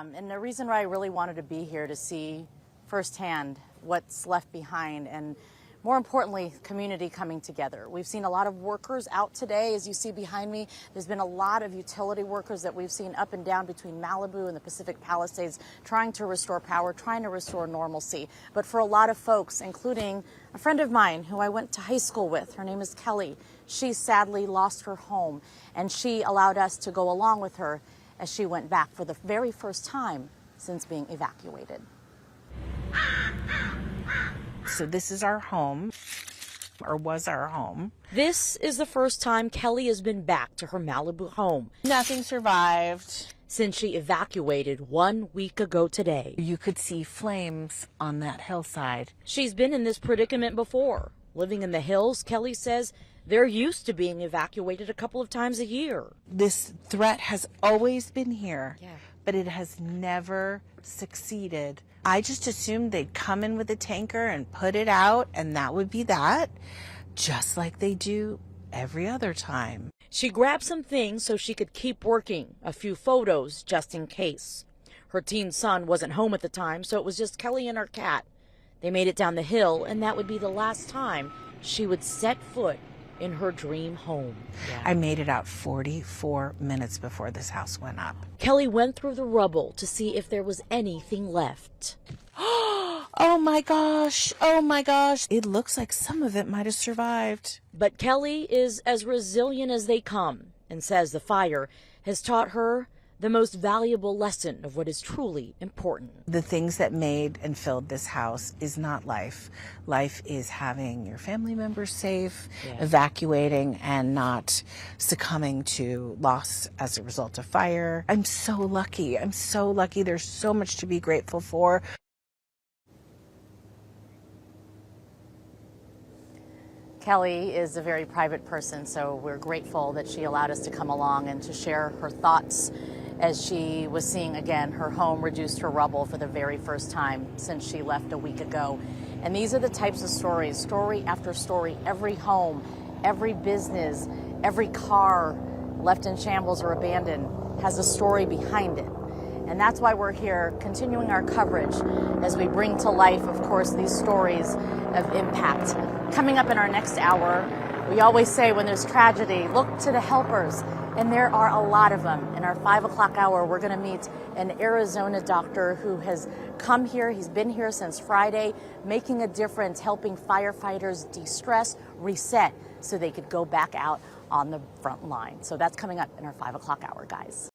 And the reason why I really wanted to be here to see firsthand what's left behind, and more importantly, community coming together. We've seen a lot of workers out today, as you see behind me. There's been a lot of utility workers that we've seen up and down between Malibu and the Pacific Palisades trying to restore power, trying to restore normalcy. But for a lot of folks, including a friend of mine who I went to high school with, her name is Kelly, she sadly lost her home, and she allowed us to go along with her as she went back for the very first time since being evacuated. So this is our home, or was our home. This is the first time Kelly has been back to her Malibu home Nothing survived. since she evacuated 1 week ago today. You could see flames on that hillside. She's been in this predicament before. Living in the hills, Kelly says they're used to being evacuated a couple of times a year. This threat has always been here, Yeah. but it has never succeeded. I just assumed they'd come in with a tanker and put it out, and that would be that, just like they do every other time. She grabbed some things so she could keep working, a few photos just in case. Her teen son wasn't home at the time, so it was just Kelly and her cat. They made it down the hill, and that would be the last time she would set foot in her dream home. Yeah. I made it out 44 minutes before this house went up. Kelly went through the rubble to see if there was anything left. Oh my gosh, oh my gosh. It looks like some of it might have survived. But Kelly is as resilient as they come and says the fire has taught her the most valuable lesson of what is truly important. The things that made and filled this house is not life. Life is having your family members safe, evacuating, and not succumbing to loss as a result of fire. I'm so lucky. I'm so lucky. There's so much to be grateful for. Kelly is a very private person, so we're grateful that she allowed us to come along and to share her thoughts as she was seeing, again, her home reduced to rubble for the very first time since she left a week ago. And these are the types of stories, story after story. Every home, every business, every car left in shambles or abandoned has a story behind it. And that's why we're here continuing our coverage as we bring to life, of course, these stories of impact. Coming up in our next hour, we always say when there's tragedy, look to the helpers. And there are a lot of them. In our 5 o'clock hour, we're going to meet an Arizona doctor who has come here. He's been here since Friday, making a difference, helping firefighters de-stress, reset, so they could go back out on the front line. So that's coming up in our 5 o'clock hour, guys.